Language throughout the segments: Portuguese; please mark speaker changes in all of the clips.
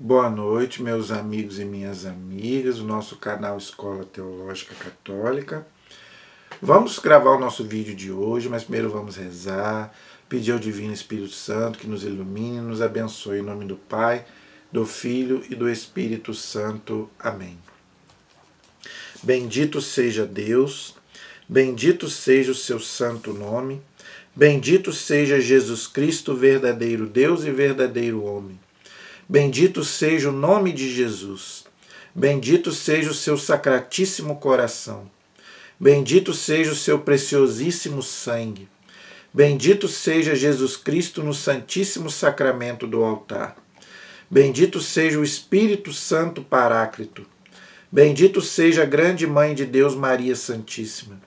Speaker 1: Boa noite, meus amigos e minhas amigas, do nosso canal Escola Teológica Católica. Vamos gravar o nosso vídeo de hoje, mas primeiro vamos rezar, pedir ao Divino Espírito Santo que nos ilumine e nos abençoe. Em nome do Pai, do Filho e do Espírito Santo. Amém. Bendito seja Deus, bendito seja o seu santo nome, bendito seja Jesus Cristo, verdadeiro Deus e verdadeiro homem. Bendito seja o nome de Jesus, bendito seja o seu sacratíssimo coração, bendito seja o seu preciosíssimo sangue, bendito seja Jesus Cristo no santíssimo sacramento do altar, bendito seja o Espírito Santo Paráclito, bendito seja a grande Mãe de Deus Maria Santíssima,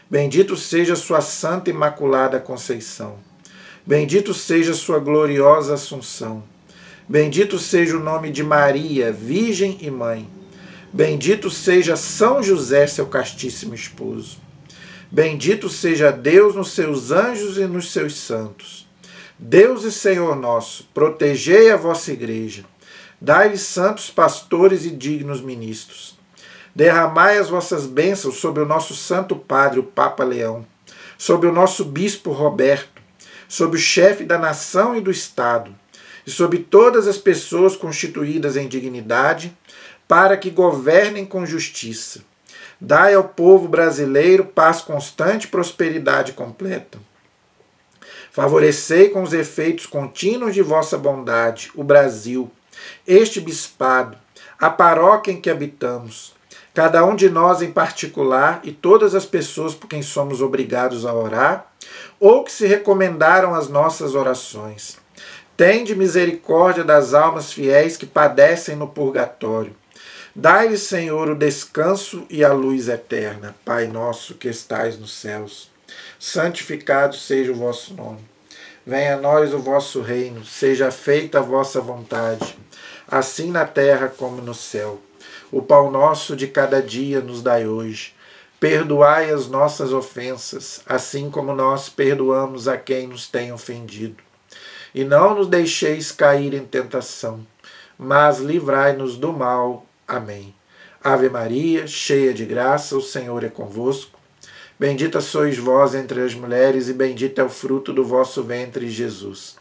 Speaker 1: bendito seja sua Santa Imaculada Conceição, bendito seja sua gloriosa Assunção, bendito seja o nome de Maria, Virgem e Mãe. Bendito seja São José, seu castíssimo esposo. Bendito seja Deus nos seus anjos e nos seus santos. Deus e Senhor nosso, protegei a vossa igreja. Dai-lhe santos pastores e dignos ministros. Derramai as vossas bênçãos sobre o nosso Santo Padre, o Papa Leão, sobre o nosso Bispo Roberto, sobre o chefe da nação e do Estado, e sobre todas as pessoas constituídas em dignidade, para que governem com justiça. Dai ao povo brasileiro paz constante e prosperidade completa. Favorecei com os efeitos contínuos de vossa bondade o Brasil, este bispado, a paróquia em que habitamos, cada um de nós em particular e todas as pessoas por quem somos obrigados a orar, ou que se recomendaram às nossas orações. Tende misericórdia das almas fiéis que padecem no purgatório. Dai-lhe, Senhor, o descanso e a luz eterna. Pai nosso que estais nos céus, santificado seja o vosso nome. Venha a nós o vosso reino, seja feita a vossa vontade, assim na terra como no céu. O pão nosso de cada dia nos dai hoje. Perdoai as nossas ofensas, assim como nós perdoamos a quem nos tem ofendido. E não nos deixeis cair em tentação, mas livrai-nos do mal. Amém. Ave Maria, cheia de graça, o Senhor é convosco. Bendita sois vós entre as mulheres, e bendito é o fruto do vosso ventre, Jesus.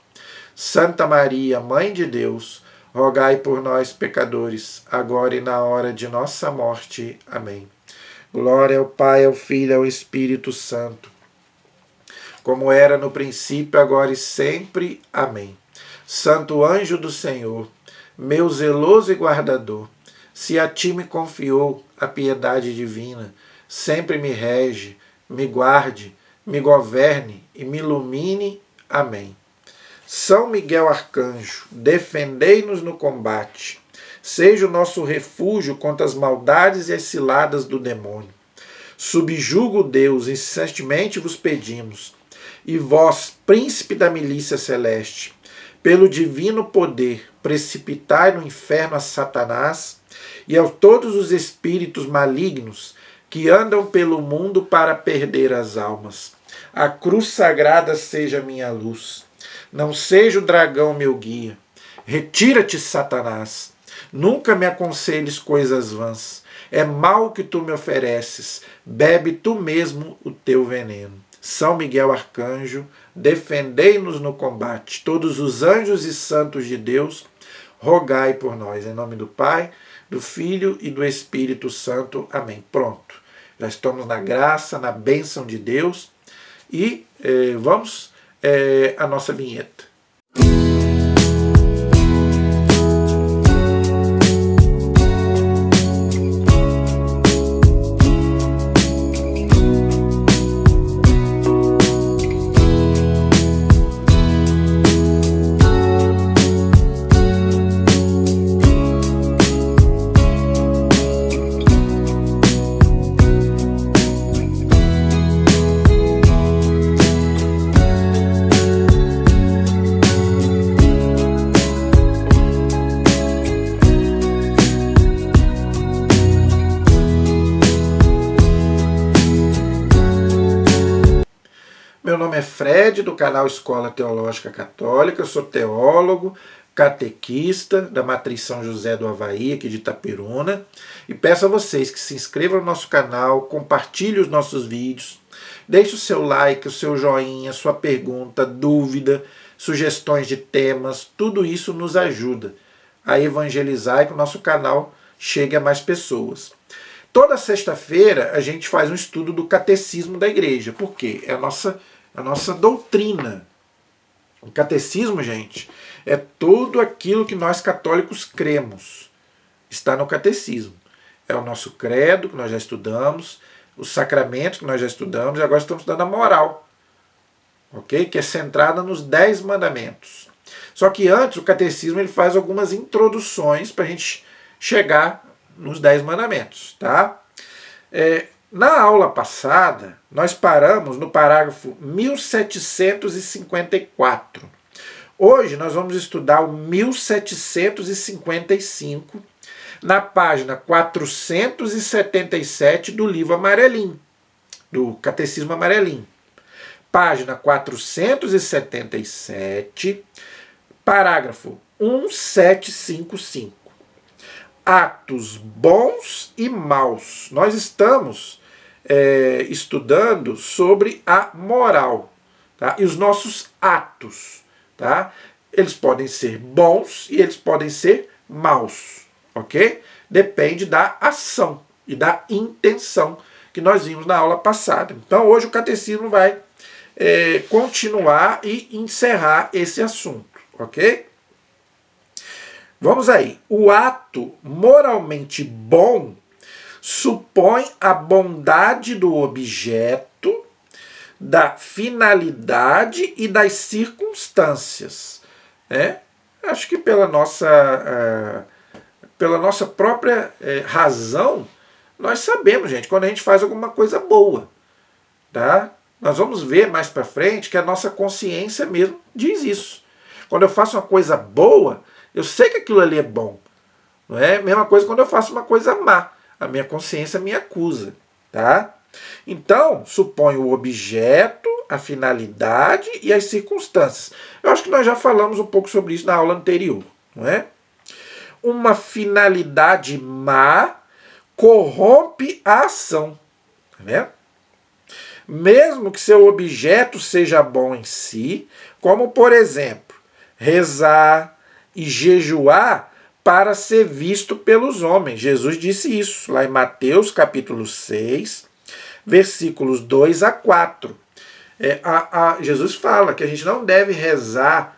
Speaker 1: Santa Maria, Mãe de Deus, rogai por nós, pecadores, agora e na hora de nossa morte. Amém. Glória ao Pai, ao Filho e ao Espírito Santo, como era no princípio, agora e sempre. Amém. Santo anjo do Senhor, meu zeloso e guardador, se a ti me confiou a piedade divina, sempre me rege, me guarde, me governe e me ilumine. Amém. São Miguel Arcanjo, defendei-nos no combate. Seja o nosso refúgio contra as maldades e as ciladas do demônio. Subjugo Deus, incessantemente vos pedimos. E vós, príncipe da milícia celeste, pelo divino poder, precipitai no inferno a Satanás e a todos os espíritos malignos que andam pelo mundo para perder as almas. A cruz sagrada seja minha luz. Não seja o dragão meu guia. Retira-te, Satanás. Nunca me aconselhes coisas vãs. É mal que tu me ofereces. Bebe tu mesmo o teu veneno. São Miguel Arcanjo, defendei-nos no combate. Todos os anjos e santos de Deus, rogai por nós. Em nome do Pai, do Filho e do Espírito Santo. Amém. Pronto. Já estamos na graça, na bênção de Deus. E vamos à nossa vinheta. Meu nome é Fred, do canal Escola Teológica Católica, eu sou teólogo, catequista da Matriz São José do Havaí, aqui de Itaperuna, e peço a vocês que se inscrevam no nosso canal, compartilhem os nossos vídeos, deixe o seu like, o seu joinha, sua pergunta, dúvida, sugestões de temas, tudo isso nos ajuda a evangelizar e que o nosso canal chegue a mais pessoas. Toda sexta-feira a gente faz um estudo do catecismo da igreja, porque é a nossa doutrina. O catecismo, gente, é tudo aquilo que nós católicos cremos. Está no catecismo. É o nosso credo, que nós já estudamos, os sacramentos, que nós já estudamos, e agora estamos estudando a moral, ok? Que é centrada nos 10 mandamentos. Só que antes, o catecismo ele faz algumas introduções para a gente chegar nos 10 mandamentos, tá? Na aula passada, nós paramos no parágrafo 1754. Hoje nós vamos estudar o 1755, na página 477 do livro Amarelinho, do Catecismo Amarelinho. Página 477, parágrafo 1755. Atos bons e maus. Nós estamos estudando sobre a moral, tá? E os nossos atos, tá? Eles podem ser bons e eles podem ser maus, ok? Depende da ação e da intenção que nós vimos na aula passada. Então hoje o catecismo vai continuar e encerrar esse assunto, ok? Vamos aí. O ato moralmente bom supõe a bondade do objeto, da finalidade e das circunstâncias. Acho que pela nossa própria razão, nós sabemos, gente, quando a gente faz alguma coisa boa. Tá? Nós vamos ver mais para frente que a nossa consciência mesmo diz isso. Quando eu faço uma coisa boa, eu sei que aquilo ali é bom. Não é a mesma coisa quando eu faço uma coisa má. A minha consciência me acusa. Tá? Então, supõe o objeto, a finalidade e as circunstâncias. Eu acho que nós já falamos um pouco sobre isso na aula anterior. Não é? Uma finalidade má corrompe a ação. Tá vendo? Mesmo que seu objeto seja bom em si, como, por exemplo, rezar e jejuar para ser visto pelos homens. Jesus disse isso lá em Mateus capítulo 6, versículos 2 a 4. Jesus fala que a gente não deve rezar,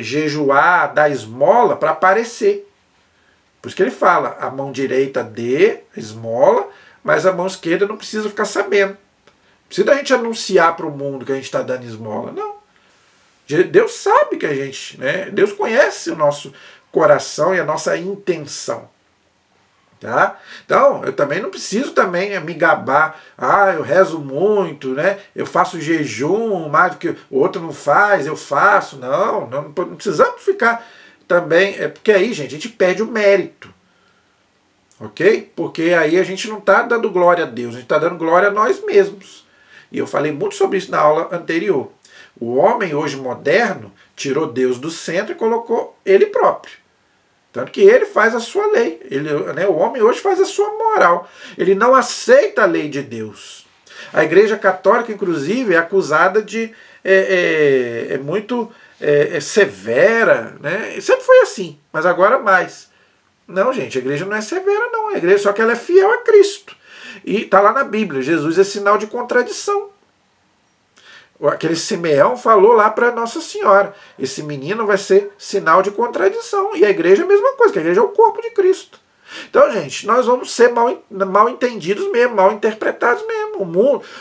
Speaker 1: jejuar, dar esmola para aparecer. Por isso que ele fala, a mão direita dê esmola, mas a mão esquerda não precisa ficar sabendo. Não precisa a gente anunciar para o mundo que a gente está dando esmola, não. Deus sabe que a gente, né? Deus conhece o nosso coração e a nossa intenção. Tá? Então, eu também não preciso também me gabar. Eu rezo muito, né? Eu faço jejum, mais do que o outro não faz, eu faço. Não precisamos ficar também. Porque aí, gente, a gente perde o mérito. Ok? Porque aí a gente não está dando glória a Deus, a gente está dando glória a nós mesmos. E eu falei muito sobre isso na aula anterior. O homem hoje moderno tirou Deus do centro e colocou ele próprio. Tanto que ele faz a sua lei. O homem hoje faz a sua moral. Ele não aceita a lei de Deus. A Igreja Católica, inclusive, é acusada de muito severa. Né? Sempre foi assim, mas agora mais. Não, gente, a igreja não é severa, não. A igreja só que ela é fiel a Cristo. E está lá na Bíblia, Jesus é sinal de contradição. Aquele Simeão falou lá para Nossa Senhora, esse menino vai ser sinal de contradição. E a igreja é a mesma coisa, que a igreja é o corpo de Cristo. Então, gente, nós vamos ser mal entendidos mesmo, mal interpretados mesmo.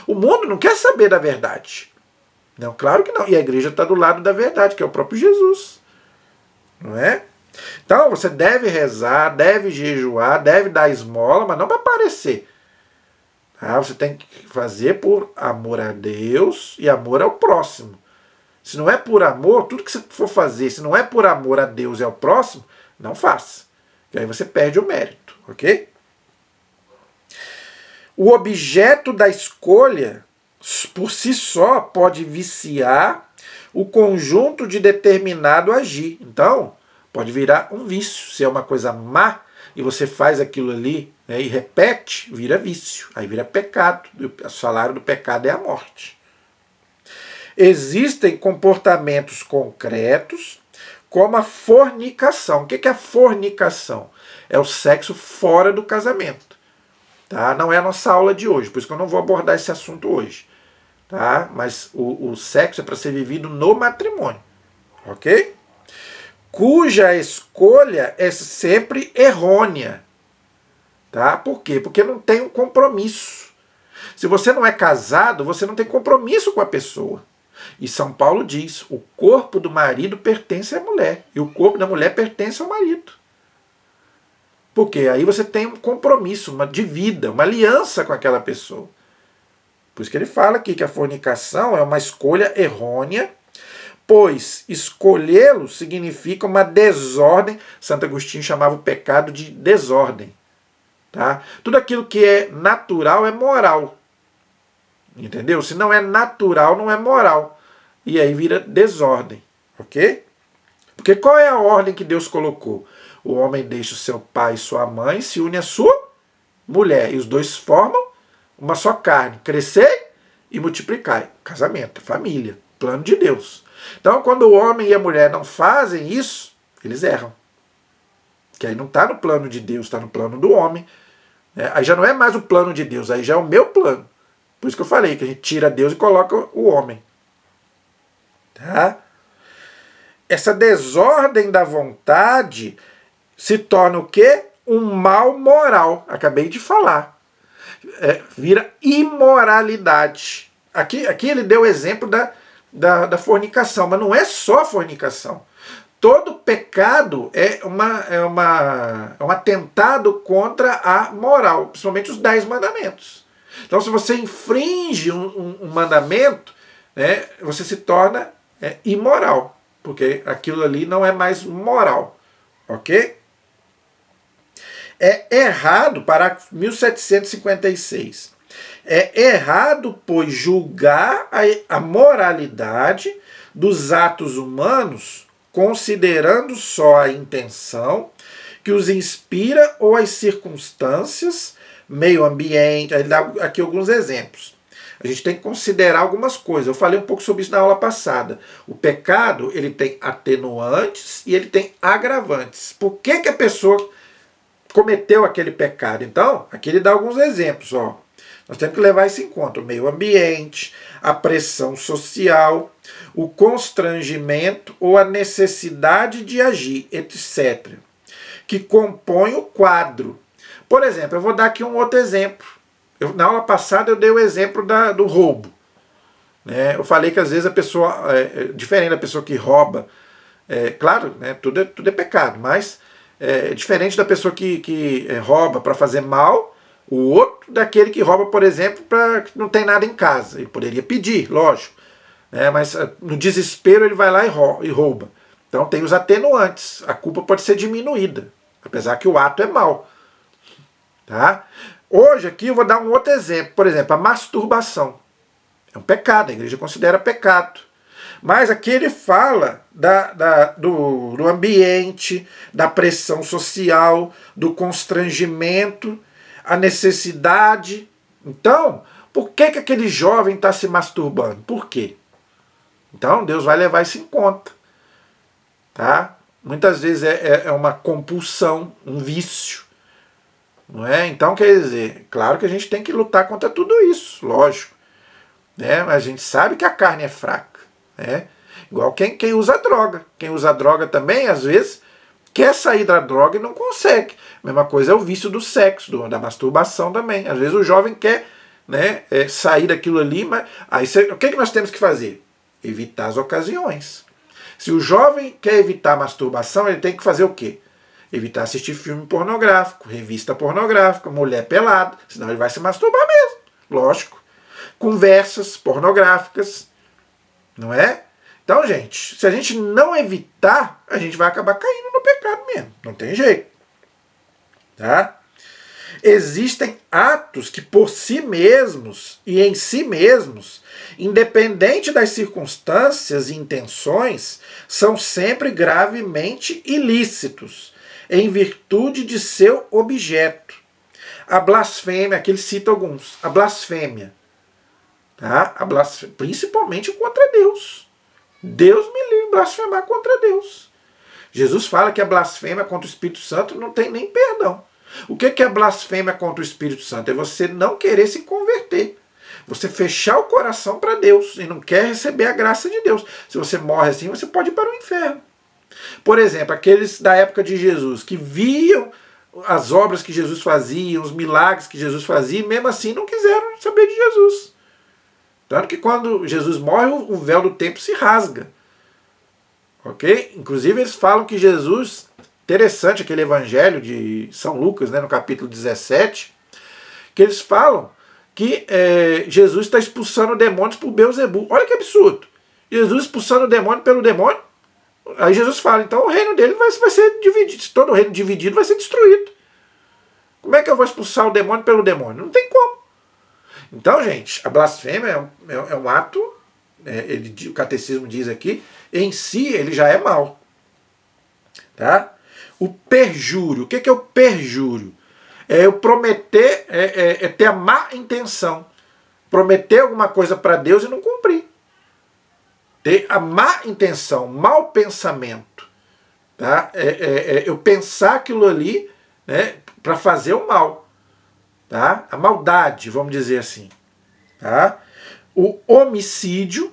Speaker 1: O mundo não quer saber da verdade. Não, claro que não. E a igreja está do lado da verdade, que é o próprio Jesus. Não é? Então, você deve rezar, deve jejuar, deve dar esmola, mas não para aparecer. Você tem que fazer por amor a Deus e amor ao próximo. Se não é por amor, tudo que você for fazer, se não é por amor a Deus e ao próximo, não faça. E aí você perde o mérito, ok? O objeto da escolha, por si só, pode viciar o conjunto de determinado agir. Então, pode virar um vício. Se é uma coisa má e você faz aquilo ali, né, e repete, vira vício. Aí vira pecado. O salário do pecado é a morte. Existem comportamentos concretos, como a fornicação. O que é a fornicação? É o sexo fora do casamento. Tá? Não é a nossa aula de hoje, por isso que eu não vou abordar esse assunto hoje. Tá? Mas o sexo é para ser vivido no matrimônio. Ok? Cuja escolha é sempre errônea. Tá? Por quê? Porque não tem um compromisso. Se você não é casado, você não tem compromisso com a pessoa. E São Paulo diz, o corpo do marido pertence à mulher, e o corpo da mulher pertence ao marido. Porque aí você tem um compromisso, de vida, uma aliança com aquela pessoa. Por isso que ele fala aqui que a fornicação é uma escolha errônea, pois escolhê-lo significa uma desordem. Santo Agostinho chamava o pecado de desordem. Tá? Tudo aquilo que é natural é moral. Entendeu? Se não é natural, não é moral. E aí vira desordem. Ok? Porque qual é a ordem que Deus colocou? O homem deixa o seu pai e sua mãe, se une à sua mulher. E os dois formam uma só carne. Crescer e multiplicar. Casamento, família, plano de Deus. Então, quando o homem e a mulher não fazem isso, eles erram. Que aí não está no plano de Deus, está no plano do homem. Aí já não é mais o plano de Deus, aí já é o meu plano. Por isso que eu falei que a gente tira Deus e coloca o homem. Tá? Essa desordem da vontade se torna o quê? Um mal moral. Acabei de falar. Vira imoralidade. Aqui ele deu o exemplo da fornicação, mas não é só fornicação. Todo pecado é um atentado contra a moral, principalmente os 10 mandamentos. Então, se você infringe um mandamento, né, você se torna imoral, porque aquilo ali não é mais moral. Ok? É errado, parágrafo 1756. É errado, pois, julgar a moralidade dos atos humanos considerando só a intenção que os inspira ou as circunstâncias, meio ambiente. Ele dá aqui alguns exemplos. A gente tem que considerar algumas coisas. Eu falei um pouco sobre isso na aula passada. O pecado, ele tem atenuantes e ele tem agravantes. Por que a pessoa cometeu aquele pecado? Então, aqui ele dá alguns exemplos. Ó. Nós temos que levar isso em conta. O meio ambiente, a pressão social, o constrangimento ou a necessidade de agir, etc., que compõe o quadro. Por exemplo, eu vou dar aqui um outro exemplo. Na aula passada eu dei o exemplo do roubo. Né? Eu falei que às vezes a pessoa, diferente da pessoa que rouba, claro, né, tudo é pecado, mas é diferente da pessoa que rouba para fazer mal, o outro daquele que rouba, por exemplo, para que não tem nada em casa. Ele poderia pedir, lógico, né, mas no desespero ele vai lá e rouba. Então tem os atenuantes, a culpa pode ser diminuída, apesar que o ato é mau. Tá? Hoje aqui eu vou dar um outro exemplo, por exemplo, a masturbação. É um pecado, a igreja considera pecado. Mas aqui ele fala do ambiente, da pressão social, do constrangimento, a necessidade. Então, por que aquele jovem está se masturbando? Por quê? Então, Deus vai levar isso em conta. Tá? Muitas vezes é uma compulsão, um vício. Não é? Então, quer dizer, claro que a gente tem que lutar contra tudo isso, lógico. Né? Mas a gente sabe que a carne é fraca. Né? Igual quem usa droga. Quem usa droga também, às vezes, quer sair da droga e não consegue. A mesma coisa é o vício do sexo, da masturbação também. Às vezes o jovem quer, né, sair daquilo ali, mas aí o que nós temos que fazer? Evitar as ocasiões. Se o jovem quer evitar a masturbação, ele tem que fazer o quê? Evitar assistir filme pornográfico, revista pornográfica, mulher pelada, senão ele vai se masturbar mesmo, lógico. Conversas pornográficas, não é? Então, gente, se a gente não evitar, a gente vai acabar caindo no pecado mesmo, não tem jeito. Tá? Existem atos que por si mesmos e em si mesmos, independente das circunstâncias e intenções, são sempre gravemente ilícitos, em virtude de seu objeto. A blasfêmia, aqui ele cita alguns, a blasfêmia, tá? Principalmente contra Deus. Deus me livre de blasfemar contra Deus. Jesus fala que a blasfêmia contra o Espírito Santo não tem nem perdão. O que é blasfêmia contra o Espírito Santo? É você não querer se converter. Você fechar o coração para Deus e não quer receber a graça de Deus. Se você morre assim, você pode ir para o inferno. Por exemplo, aqueles da época de Jesus que viam as obras que Jesus fazia, os milagres que Jesus fazia, e mesmo assim não quiseram saber de Jesus. Tanto que quando Jesus morre, o véu do templo se rasga. Ok? Inclusive eles falam que Jesus, interessante aquele evangelho de São Lucas, né, no capítulo 17, que eles falam que Jesus está expulsando demônios por Beelzebul. Olha que absurdo. Jesus expulsando o demônio pelo demônio. Aí Jesus fala, então o reino dele vai ser dividido. Se todo o reino dividido vai ser destruído. Como é que eu vou expulsar o demônio pelo demônio? Não tem como. Então, gente, a blasfêmia é um ato, o catecismo diz aqui, em si ele já é mau. Tá? O perjúrio. O que é o perjúrio? É eu prometer, ter a má intenção. Prometer alguma coisa para Deus e não cumprir. Ter a má intenção, mau pensamento. Tá? Eu pensar aquilo ali, né, para fazer o mal. Tá? A maldade, vamos dizer assim. Tá? O homicídio.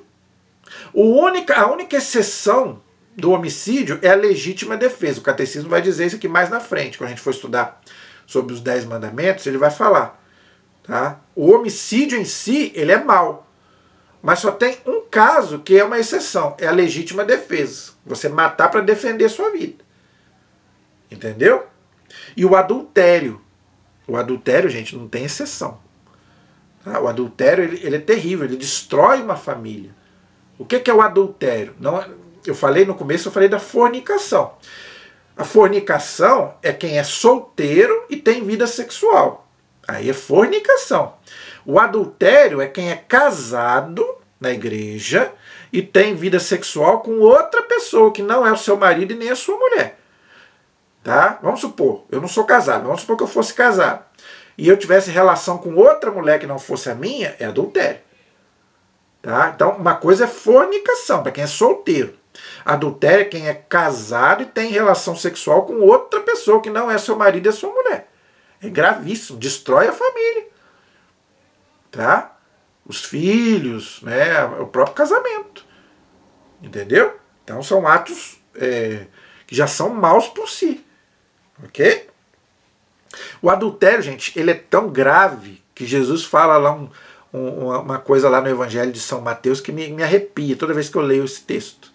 Speaker 1: A única exceção do homicídio é a legítima defesa. O catecismo vai dizer isso aqui mais na frente. Quando a gente for estudar sobre os 10 mandamentos, ele vai falar. Tá? O homicídio em si, ele é mau. Mas só tem um caso que é uma exceção. É a legítima defesa. Você matar para defender a sua vida. Entendeu? E o adultério. O adultério, gente, não tem exceção. Tá? O adultério, ele é terrível. Ele destrói uma família. O que é o adultério? Não, eu falei no começo, eu falei da fornicação. A fornicação é quem é solteiro e tem vida sexual. Aí é fornicação. O adultério é quem é casado na igreja e tem vida sexual com outra pessoa que não é o seu marido e nem a sua mulher. Tá? Vamos supor, eu não sou casado, vamos supor que eu fosse casado e eu tivesse relação com outra mulher que não fosse a minha, é adultério. Tá? Então, uma coisa é fornicação, para quem é solteiro. Adultério é quem é casado e tem relação sexual com outra pessoa que não é seu marido e a sua mulher. É gravíssimo, destrói a família. Tá? Os filhos, né? O próprio casamento. Entendeu? Então são atos que já são maus por si. Ok? O adultério, gente, ele é tão grave que Jesus fala lá uma coisa lá no Evangelho de São Mateus que me arrepia toda vez que eu leio esse texto.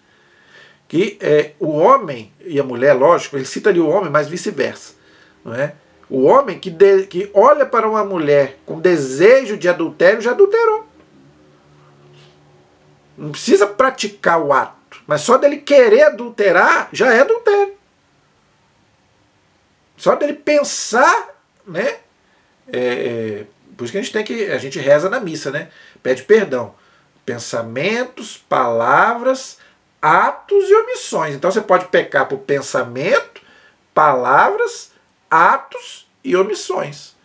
Speaker 1: Que o homem e a mulher, lógico, ele cita ali o homem, mas vice-versa. Não é? O homem que olha para uma mulher com desejo de adultério já adulterou. Não precisa praticar o ato, mas só dele querer adulterar já é adultério. Só dele pensar, né? Por isso que a gente reza na missa, né? Pede perdão. Pensamentos, palavras, atos e omissões. Então você pode pecar por pensamento, palavras, atos e omissões.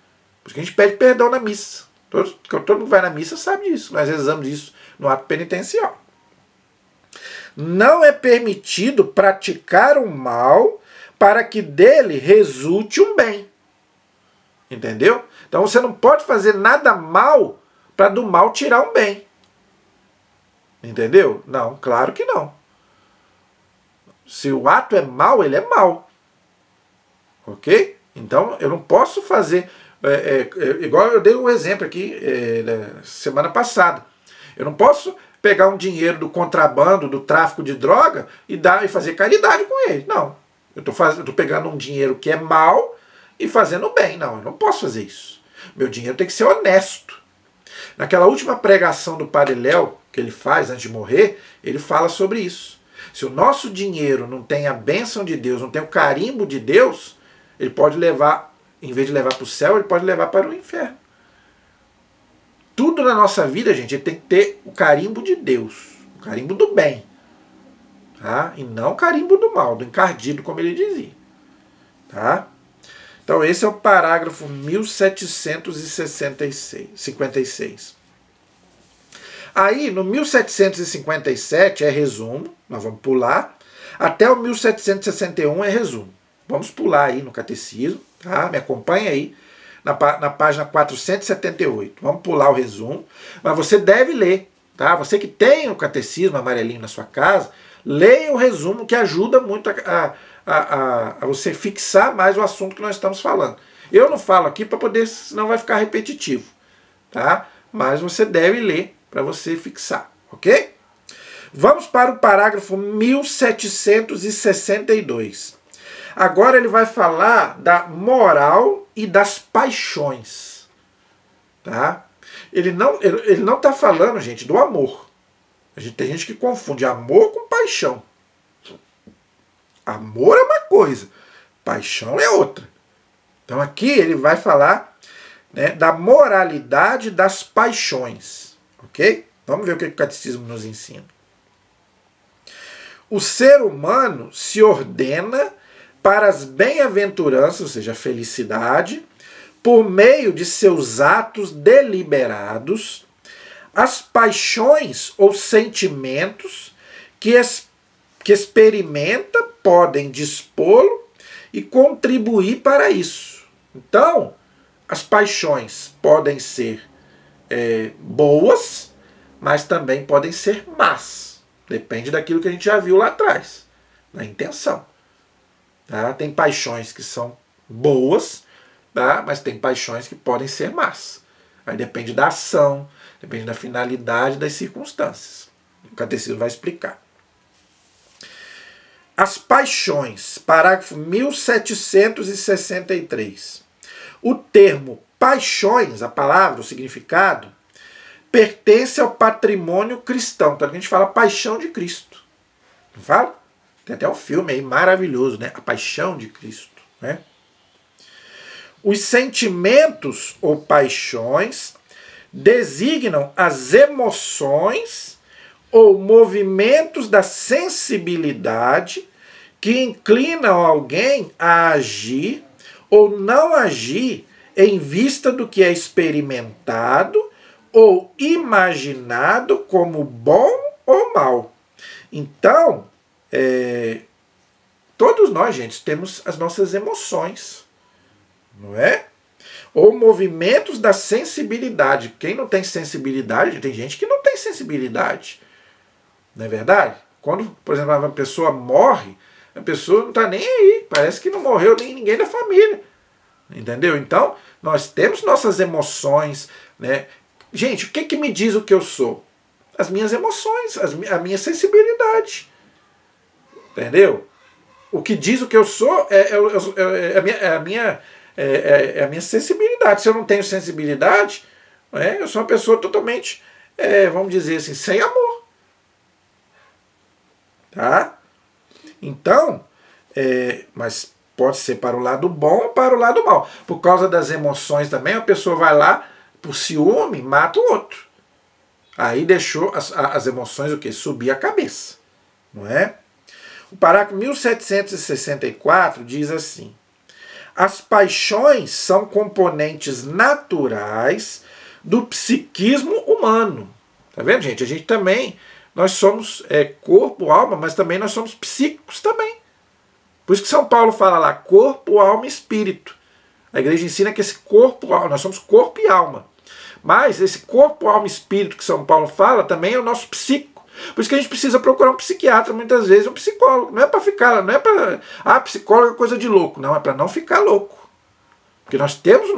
Speaker 1: Por isso que a gente pede perdão na missa. Todo mundo vai na missa sabe disso. Nós rezamos isso no ato penitencial. Não é permitido praticar o mal para que dele resulte um bem. Entendeu? Então você não pode fazer nada mal para do mal tirar um bem. Entendeu? Não, claro que não. Se o ato é mau, ele é mau. Ok? Então eu não posso fazer... igual eu dei um exemplo aqui semana passada. Eu não posso pegar um dinheiro do contrabando, do tráfico de droga e fazer caridade com ele. Não. Eu estou pegando um dinheiro que é mau e fazendo bem. Não, eu não posso fazer isso. Meu dinheiro tem que ser honesto. Naquela última pregação do Padre Léo, que ele faz antes de morrer, ele fala sobre isso. Se o nosso dinheiro não tem a bênção de Deus, não tem o carimbo de Deus, ele pode levar em vez de levar para o céu, ele pode levar para o inferno. Tudo na nossa vida, gente, tem que ter o carimbo de Deus, o carimbo do bem, tá? E não o carimbo do mal, do encardido, como ele dizia. Tá? Então esse é o parágrafo 1756. Aí no 1757 é resumo, nós vamos pular, até o 1761 é resumo. Vamos pular aí no catecismo, tá? Me acompanha aí na página 478. Vamos pular o resumo, mas você deve ler, tá? Você que tem o catecismo amarelinho na sua casa, leia o resumo que ajuda muito a você fixar mais o assunto que nós estamos falando. Eu não falo aqui para poder, senão vai ficar repetitivo, tá? Mas você deve ler para você fixar, ok? Vamos para o parágrafo 1762. Agora ele vai falar da moral e das paixões, tá? Ele não está falando, gente, do amor. Tem gente que confunde amor com paixão. Amor é uma coisa, paixão é outra. Então aqui ele vai falar, né, da moralidade das paixões, ok? Vamos ver o que o catecismo nos ensina. O ser humano se ordena para as bem-aventuranças, ou seja, a felicidade, por meio de seus atos deliberados, as paixões ou sentimentos que experimenta podem dispô-lo e contribuir para isso. Então, as paixões podem ser boas, mas também podem ser más. Depende daquilo que a gente já viu lá atrás, da intenção. Tá? Tem paixões que são boas, tá? Mas tem paixões que podem ser más. Aí depende da ação, depende da finalidade, das circunstâncias. O catecismo vai explicar. As paixões, parágrafo 1763. O termo paixões, a palavra, o significado, pertence ao patrimônio cristão. Então a gente fala paixão de Cristo. Não fala? Tem até um filme aí maravilhoso, né? A Paixão de Cristo. Né? Os sentimentos ou paixões designam as emoções ou movimentos da sensibilidade que inclinam alguém a agir ou não agir em vista do que é experimentado ou imaginado como bom ou mal. Então, todos nós, gente, temos as nossas emoções, não é? Ou movimentos da sensibilidade. Quem não tem sensibilidade, tem gente que não tem sensibilidade. Não é verdade? Quando, por exemplo, uma pessoa morre, a pessoa não está nem aí. Parece que não morreu nem ninguém da família. Entendeu? Então, nós temos nossas emoções, né? Gente, o que me diz o que eu sou? As minhas emoções, a minha sensibilidade. Entendeu? O que diz o que eu sou é a minha sensibilidade. Se eu não tenho sensibilidade, eu sou uma pessoa totalmente, vamos dizer assim, sem amor. Tá? Então, mas pode ser para o lado bom ou para o lado mal. Por causa das emoções também, a pessoa vai lá, por ciúme, mata o outro. Aí deixou as emoções o quê? Subir a cabeça. Não é? O parágrafo 1764 diz assim: as paixões são componentes naturais do psiquismo humano. Tá vendo, gente? A gente também, nós somos corpo, alma, mas também nós somos psíquicos também. Por isso que São Paulo fala lá, corpo, alma e espírito. A igreja ensina que esse corpo, nós somos corpo e alma. Mas esse corpo, alma e espírito que São Paulo fala também é o nosso psíquico. Por isso que a gente precisa procurar um psiquiatra muitas vezes, um psicólogo. Não é para ficar, não é para... psicólogo é coisa de louco. Não, é para não ficar louco. Porque nós temos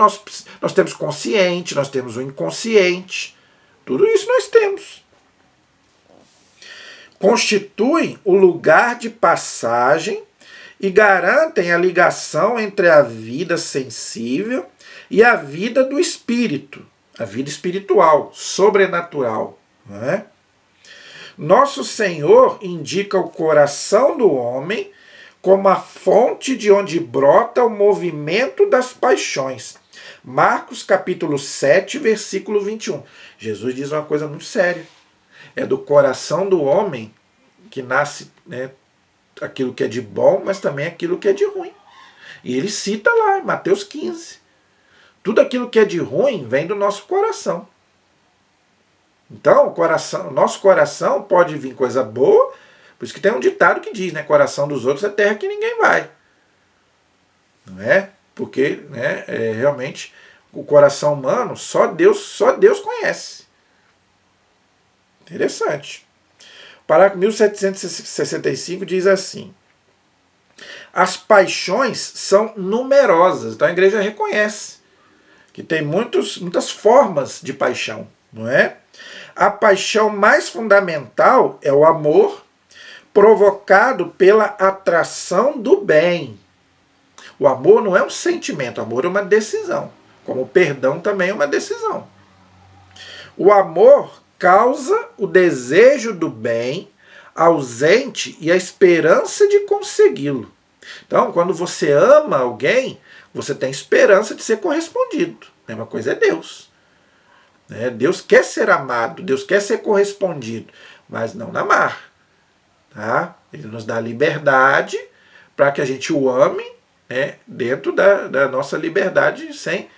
Speaker 1: consciente, nós temos o inconsciente. Tudo isso nós temos. Constituem o lugar de passagem e garantem a ligação entre a vida sensível e a vida do espírito, a vida espiritual, sobrenatural. Não é? Nosso Senhor indica o coração do homem como a fonte de onde brota o movimento das paixões. Marcos capítulo 7, versículo 21. Jesus diz uma coisa muito séria. É do coração do homem que nasce, né, aquilo que é de bom, mas também aquilo que é de ruim. E ele cita lá em Mateus 15. Tudo aquilo que é de ruim vem do nosso coração. Então, nosso coração pode vir coisa boa, por isso que tem um ditado que diz, né, coração dos outros é terra que ninguém vai. Não é? Porque, né, realmente o coração humano só Deus conhece. Interessante. O parágrafo 1765 diz assim: as paixões são numerosas. Então a igreja reconhece que tem muitas formas de paixão, não é? A paixão mais fundamental é o amor, provocado pela atração do bem. O amor não é um sentimento, o amor é uma decisão. Como o perdão também é uma decisão. O amor causa o desejo do bem ausente e a esperança de consegui-lo. Então, quando você ama alguém, você tem esperança de ser correspondido. A mesma coisa é Deus. Deus quer ser amado, Deus quer ser correspondido, mas não amar. Tá? Ele nos dá liberdade para que a gente o ame, né, dentro da nossa liberdade, sem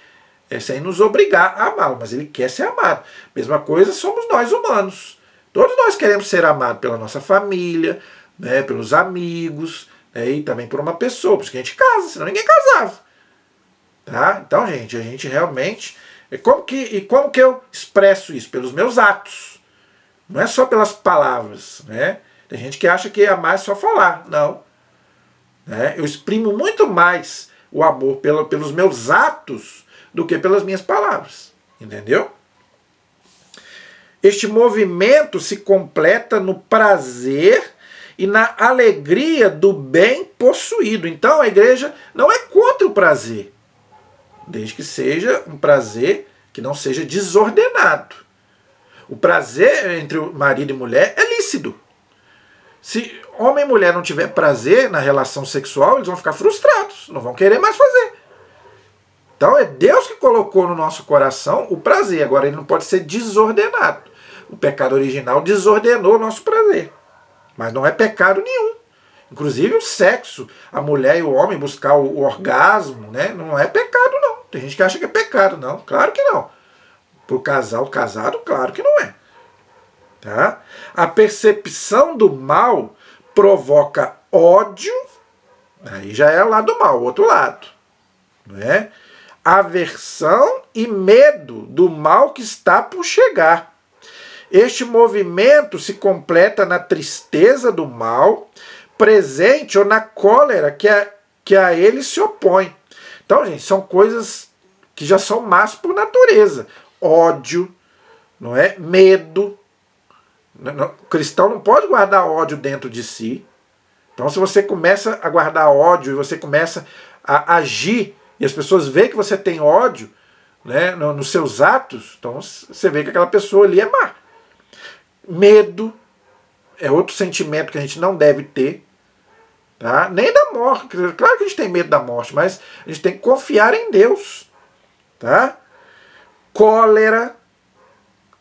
Speaker 1: nos obrigar a amá-lo, mas ele quer ser amado. Mesma coisa somos nós humanos. Todos nós queremos ser amados pela nossa família, né, pelos amigos, né, e também por uma pessoa, porque a gente casa, senão ninguém casava. Tá? Então, gente, a gente realmente... Como que eu expresso isso? Pelos meus atos. Não é só pelas palavras. Né? Tem gente que acha que amar é só falar. Não. Né? Eu exprimo muito mais o amor pelos meus atos do que pelas minhas palavras. Entendeu? Este movimento se completa no prazer e na alegria do bem possuído. Então a igreja não é contra o prazer, desde que seja um prazer que não seja desordenado. O prazer entre marido e mulher é lícito. Se homem e mulher não tiver prazer na relação sexual, eles vão ficar frustrados, não vão querer mais fazer. Então é Deus que colocou no nosso coração o prazer. Agora ele não pode ser desordenado. O pecado original desordenou o nosso prazer. Mas não é pecado nenhum. Inclusive o sexo, a mulher e o homem buscar o orgasmo, né, não é pecado não. Tem gente que acha que é pecado. Não, claro que não. Para o casal casado, claro que não é. Tá? A percepção do mal provoca ódio, aí já é o lado mal, o outro lado. Não é? Aversão e medo do mal que está por chegar. Este movimento se completa na tristeza do mal presente ou na cólera que a ele se opõe. Então, gente, são coisas que já são más por natureza. Ódio, não é? Medo. O cristão não pode guardar ódio dentro de si. Então, se você começa a guardar ódio e você começa a agir e as pessoas veem que você tem ódio, né, nos seus atos, então você vê que aquela pessoa ali é má. Medo é outro sentimento que a gente não deve ter. Tá? Nem da morte. Claro que a gente tem medo da morte, mas a gente tem que confiar em Deus. Tá? Cólera.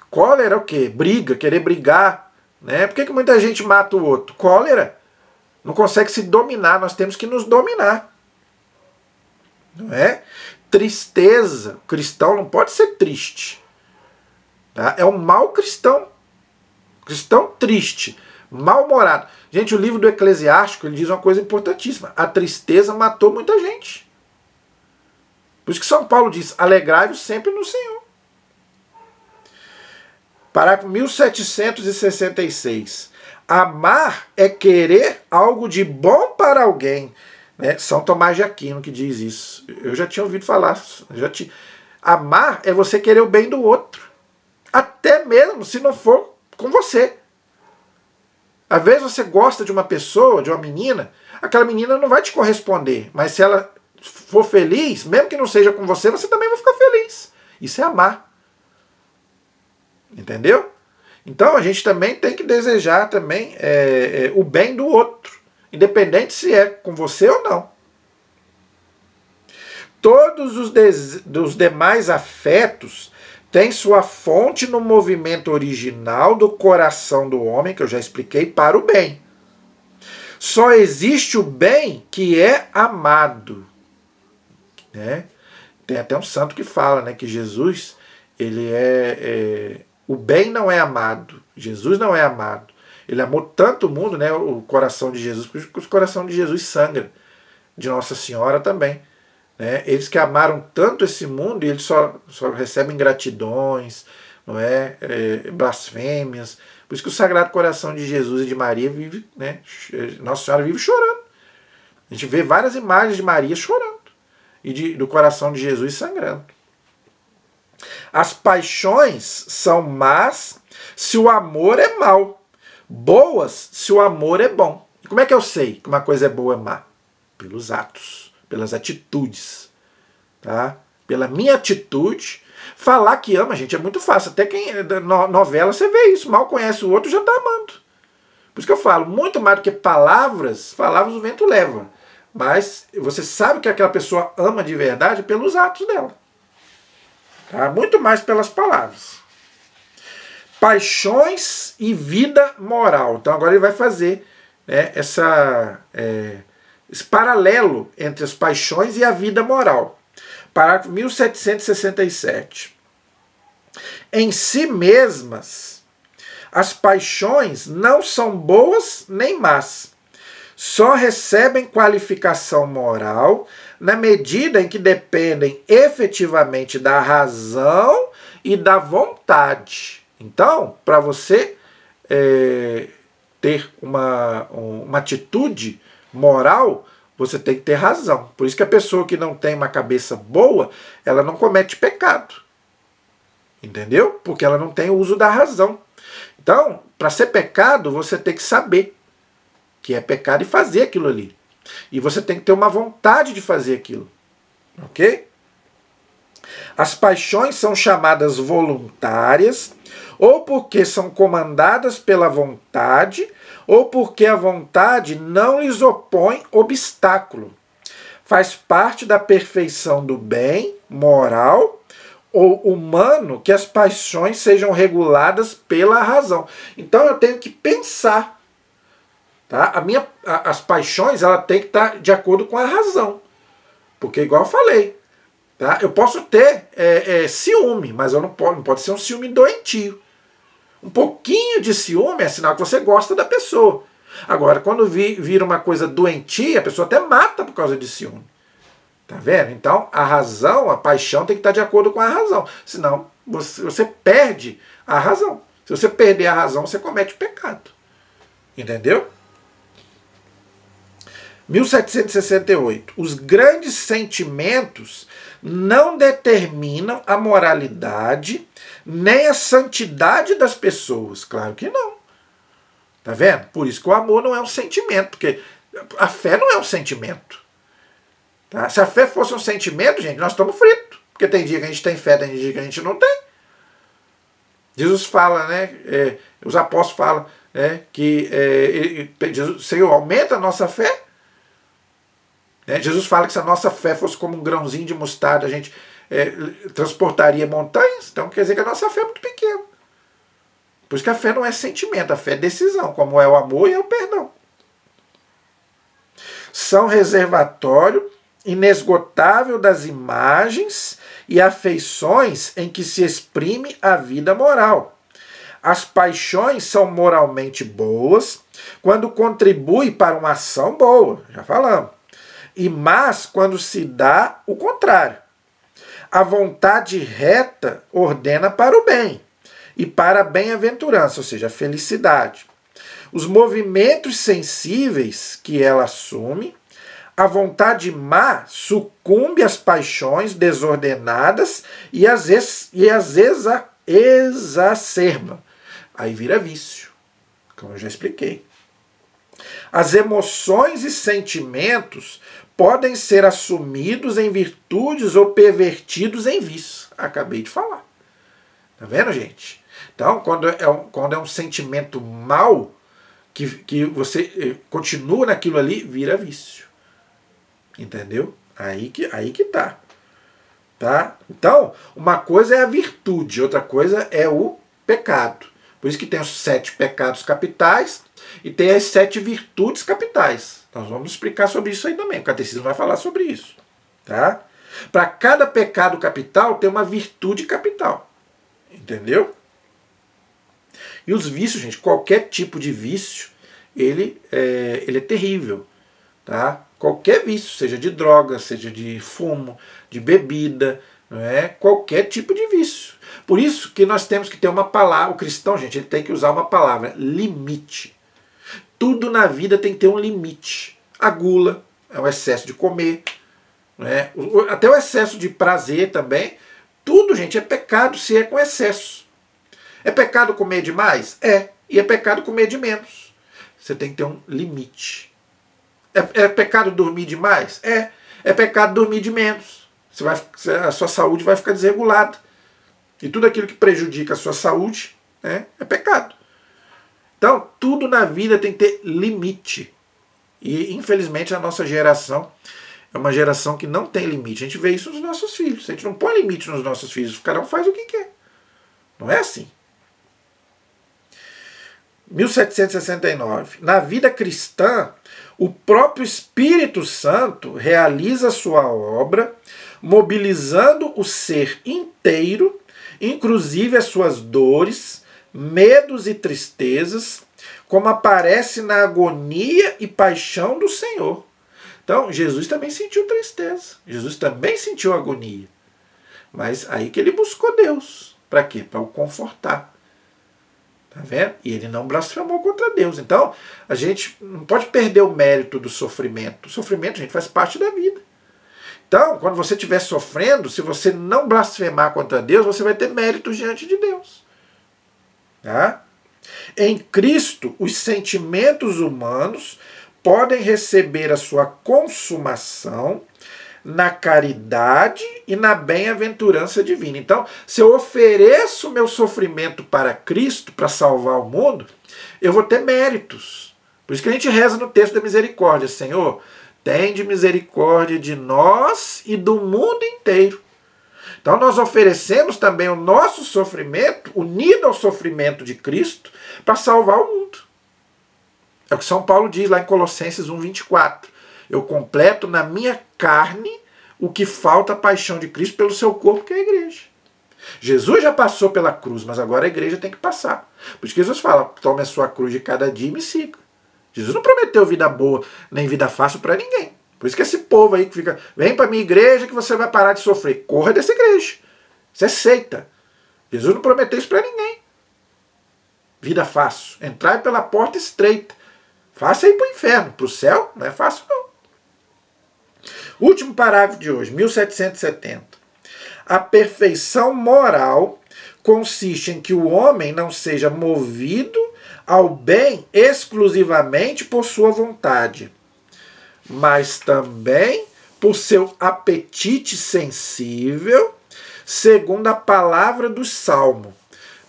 Speaker 1: Cólera é o quê? Briga, querer brigar. Né? Por que muita gente mata o outro? Cólera. Não consegue se dominar, nós temos que nos dominar. Não é? Tristeza. O cristão não pode ser triste. Tá? É um mau cristão. Cristão triste, mal-humorado. Gente, o livro do Eclesiástico ele diz uma coisa importantíssima. A tristeza matou muita gente. Por isso que São Paulo diz, alegrai-vos sempre no Senhor. Parágrafo 1766. Amar é querer algo de bom para alguém. Né? São Tomás de Aquino que diz isso. Eu já tinha ouvido falar. Amar é você querer o bem do outro. Até mesmo se não for com você. Às vezes você gosta de uma pessoa, de uma menina, aquela menina não vai te corresponder, mas se ela for feliz, mesmo que não seja com você, você também vai ficar feliz. Isso é amar. Entendeu? Então a gente também tem que desejar também o bem do outro. independente se é com você ou não. Todos os demais afetos têm sua fonte no movimento original do coração do homem, que eu já expliquei, para o bem. Só existe o bem que é amado. Né? Tem até um santo que fala, né, que Jesus, ele o bem não é amado. Jesus não é amado. Ele amou tanto o mundo, né, o coração de Jesus, porque o coração de Jesus sangra. De Nossa Senhora também. Né? Eles que amaram tanto esse mundo, e eles só recebem ingratidões, não é? Blasfêmias. Por isso que o Sagrado Coração de Jesus e de Maria vive, né? Nossa Senhora vive chorando. A gente vê várias imagens de Maria chorando e do coração de Jesus sangrando. As paixões são más se o amor é mau, boas se o amor é bom. E como é que eu sei que uma coisa é boa ou é má? Pelos atos, pelas atitudes. Tá? Pela minha atitude. Falar que ama, gente, é muito fácil. Até quem novela você vê isso. Mal conhece o outro, já está amando. Por isso que eu falo, muito mais do que palavras o vento leva. Mas você sabe que aquela pessoa ama de verdade pelos atos dela. Tá? Muito mais pelas palavras. Paixões e vida moral. Então agora ele vai fazer, né, esse paralelo entre as paixões e a vida moral. Parágrafo 1767. Em si mesmas, as paixões não são boas nem más. Só recebem qualificação moral na medida em que dependem efetivamente da razão e da vontade. Então, para você ter uma atitude moral, você tem que ter razão. Por isso que a pessoa que não tem uma cabeça boa, ela não comete pecado. Entendeu? Porque ela não tem o uso da razão. Então, para ser pecado, você tem que saber que é pecado e fazer aquilo ali. E você tem que ter uma vontade de fazer aquilo. Ok? As paixões são chamadas voluntárias, ou porque são comandadas pela vontade, ou porque a vontade não lhes opõe obstáculo. Faz parte da perfeição do bem moral ou humano que as paixões sejam reguladas pela razão. Então eu tenho que pensar. Tá? As paixões ela tem que estar de acordo com a razão. Porque, igual eu falei, tá? Eu posso ter ciúme, mas eu não pode ser um ciúme doentio. Um pouquinho de ciúme é sinal que você gosta da pessoa. Agora, quando vira uma coisa doentia, a pessoa até mata por causa de ciúme. Tá vendo? Então, a razão, a paixão tem que estar de acordo com a razão. Senão, você perde a razão. Se você perder a razão, você comete pecado. Entendeu? 1768. Os grandes sentimentos não determinam a moralidade nem a santidade das pessoas. Claro que não. Tá vendo? Por isso que o amor não é um sentimento, porque a fé não é um sentimento. Tá? Se a fé fosse um sentimento, gente, nós estamos fritos. Porque tem dia que a gente tem fé, tem dia que a gente não tem. Jesus fala, né? Os apóstolos falam, que o Senhor aumenta a nossa fé. Jesus fala que se a nossa fé fosse como um grãozinho de mostarda, a gente transportaria montanhas. Então quer dizer que a nossa fé é muito pequena. Por isso que a fé não é sentimento, a fé é decisão, como é o amor e é o perdão. São reservatório inesgotável das imagens e afeições em que se exprime a vida moral. As paixões são moralmente boas quando contribuem para uma ação boa, já falamos. E más quando se dá o contrário. A vontade reta ordena para o bem e para a bem-aventurança, ou seja, a felicidade. Os movimentos sensíveis que ela assume, a vontade má sucumbe às paixões desordenadas e as exacerba. Aí vira vício, como eu já expliquei. As emoções e sentimentos podem ser assumidos em virtudes ou pervertidos em vício. Acabei de falar. Tá vendo, gente? Então, quando é um sentimento mau, que você continua naquilo ali, vira vício. Entendeu? Aí que tá. Tá? Então, uma coisa é a virtude, outra coisa é o pecado. Por isso que tem os 7 pecados capitais e tem as 7 virtudes capitais. Nós vamos explicar sobre isso aí também. O catecismo vai falar sobre isso. Tá? Para cada pecado capital tem uma virtude capital. Entendeu? E os vícios, gente, qualquer tipo de vício, ele é terrível. Tá? Qualquer vício, seja de droga, seja de fumo, de bebida, não é? Qualquer tipo de vício. Por isso que nós temos que ter uma palavra, o cristão, gente, ele tem que usar uma palavra, limite. Tudo na vida tem que ter um limite. A gula é o excesso de comer, não é? Até o excesso de prazer também. Tudo, gente, é pecado se é com excesso. É pecado comer demais? É. E é pecado comer de menos. Você tem que ter um limite. É pecado dormir demais? É. É pecado dormir de menos. A sua saúde vai ficar desregulada. E tudo aquilo que prejudica a sua saúde, né, é pecado. Então, tudo na vida tem que ter limite. E, infelizmente, a nossa geração é uma geração que não tem limite. A gente vê isso nos nossos filhos. A gente não põe limite nos nossos filhos. Cada um faz o que quer. Não é assim. 1769. Na vida cristã, o próprio Espírito Santo realiza sua obra, mobilizando o ser inteiro, inclusive as suas dores, medos e tristezas, como aparece na agonia e paixão do Senhor. Então, Jesus também sentiu tristeza, Jesus também sentiu agonia. Mas aí que ele buscou Deus. Para quê? Para o confortar. Tá vendo? E ele não blasfemou contra Deus. Então, a gente não pode perder o mérito do sofrimento. O sofrimento, gente, faz parte da vida. Então, quando você estiver sofrendo, se você não blasfemar contra Deus, você vai ter mérito diante de Deus. Tá? Em Cristo, os sentimentos humanos podem receber a sua consumação na caridade e na bem-aventurança divina. Então, se eu ofereço meu sofrimento para Cristo, para salvar o mundo, eu vou ter méritos. Por isso que a gente reza no texto da misericórdia: Senhor, tende misericórdia de nós e do mundo inteiro. Então nós oferecemos também o nosso sofrimento, unido ao sofrimento de Cristo, para salvar o mundo. É o que São Paulo diz lá em Colossenses 1:24. Eu completo na minha carne o que falta a paixão de Cristo pelo seu corpo, que é a igreja. Jesus já passou pela cruz, mas agora a igreja tem que passar. Por isso que Jesus fala: tome a sua cruz de cada dia e me siga. Jesus não prometeu vida boa nem vida fácil para ninguém. Por isso que esse povo aí que fica: vem para minha igreja que você vai parar de sofrer. Corra dessa igreja. Isso é seita. Jesus não prometeu isso para ninguém. Vida fácil. Entrai pela porta estreita. Fácil ir para o inferno. Para o céu não é fácil não. Último parágrafo de hoje, 1770. A perfeição moral consiste em que o homem não seja movido ao bem exclusivamente por sua vontade, mas também por seu apetite sensível, segundo a palavra do Salmo.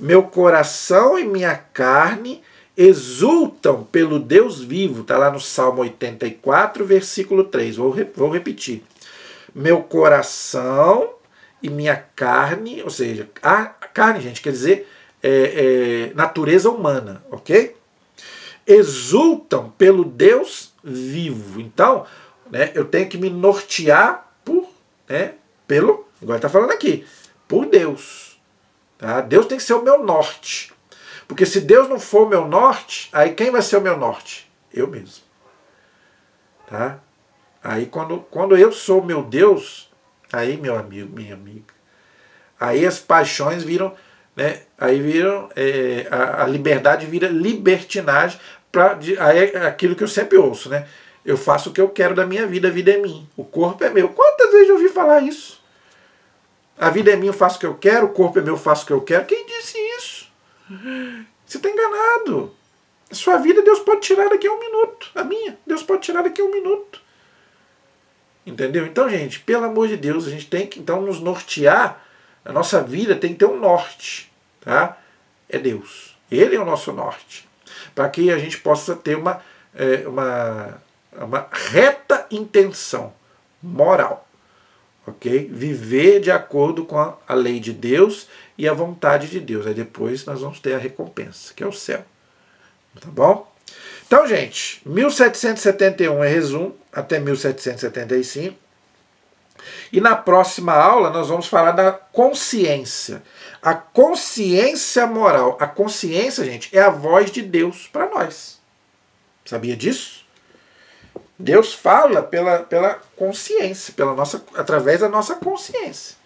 Speaker 1: Meu coração e minha carne exultam pelo Deus vivo. Está lá no Salmo 84, versículo 3. Vou repetir. Meu coração e minha carne, ou seja, a carne, gente, quer dizer natureza humana, ok? Exultam pelo Deus vivo. Então, né, eu tenho que me nortear pelo, igual está falando aqui, por Deus. Tá? Deus tem que ser o meu norte. Porque se Deus não for o meu norte, aí quem vai ser o meu norte? Eu mesmo. Tá? Aí quando eu sou meu Deus, aí, meu amigo, minha amiga, aí as paixões viram, né? Aí viram, a liberdade vira libertinagem, aí é aquilo que eu sempre ouço, né? Eu faço o que eu quero da minha vida, a vida é minha. O corpo é meu. Quantas vezes eu ouvi falar isso? A vida é minha, eu faço o que eu quero, o corpo é meu, eu faço o que eu quero. Quem disse isso? Você está enganado. A sua vida Deus pode tirar daqui a 1 minuto. A minha, Deus pode tirar daqui a 1 minuto. Entendeu? Então, gente, pelo amor de Deus, a gente tem que então nos nortear. A nossa vida tem que ter um norte. Tá? É Deus. Ele é o nosso norte. para que a gente possa ter uma reta intenção moral, ok? Viver de acordo com a lei de Deus e a vontade de Deus. Aí depois nós vamos ter a recompensa, que é o céu. Tá bom? Então, gente, 1771 é resumo, até 1775. E na próxima aula nós vamos falar da consciência. A consciência moral. A consciência, gente, é a voz de Deus para nós. Sabia disso? Deus fala pela consciência, através da nossa consciência.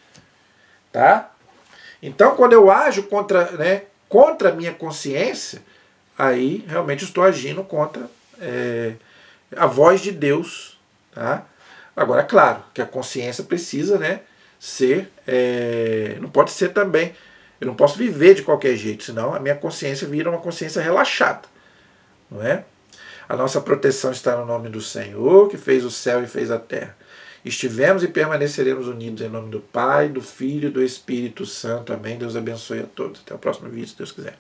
Speaker 1: Tá? Então, quando eu ajo contra a minha consciência, aí realmente estou agindo contra a voz de Deus. Tá? Agora, é claro que a consciência precisa ser. Não pode ser também. Eu não posso viver de qualquer jeito, senão a minha consciência vira uma consciência relaxada. Não é? A nossa proteção está no nome do Senhor, que fez o céu e fez a terra. Estivemos e permaneceremos unidos em nome do Pai, do Filho e do Espírito Santo. Amém. Deus abençoe a todos. Até o próximo vídeo, se Deus quiser.